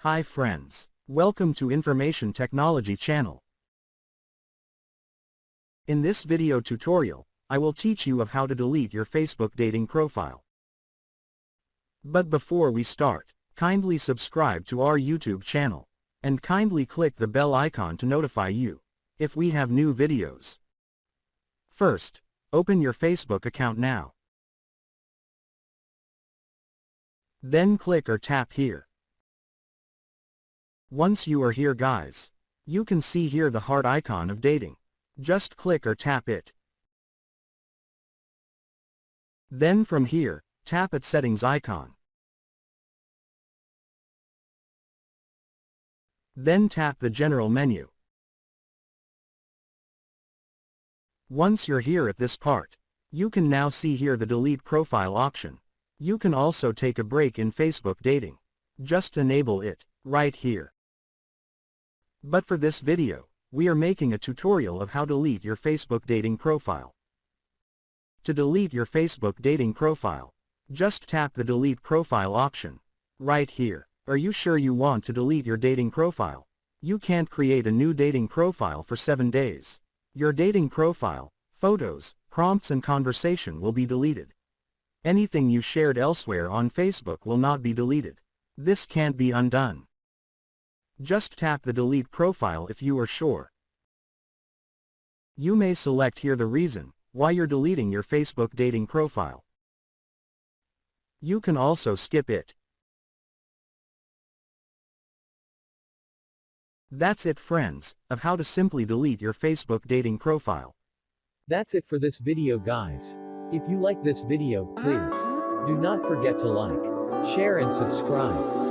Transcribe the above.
Hi friends. Welcome to Information Technology channel. In this video tutorial, I will teach you of how to delete your Facebook dating profile. But before we start, kindly subscribe to our YouTube channel, and kindly click the bell icon to notify you if we have new videos. First, open your Facebook account now. Then click or tap here. Once you are here guys, you can see here the heart icon of dating. Just click or tap it. Then from here, tap at settings icon. Then tap the general menu. Once you're here at this part, you can now see here the delete profile option. You can also take a break in Facebook dating. Just enable it, right here. But for this video, we are making a tutorial of how to delete your Facebook dating profile. To delete your Facebook dating profile, just tap the delete profile option, right here. Are you sure you want to delete your dating profile? You can't create a new dating profile for 7 days. Your dating profile, photos, prompts and conversation will be deleted. Anything you shared elsewhere on Facebook will not be deleted. This can't be undone. Just tap the delete profile if you are sure. You may select here the reason why you're deleting your Facebook dating profile. You can also skip it. That's it friends, of how to simply delete your Facebook dating profile. That's it for this video guys. If you like this video, please do not forget to like, share and subscribe.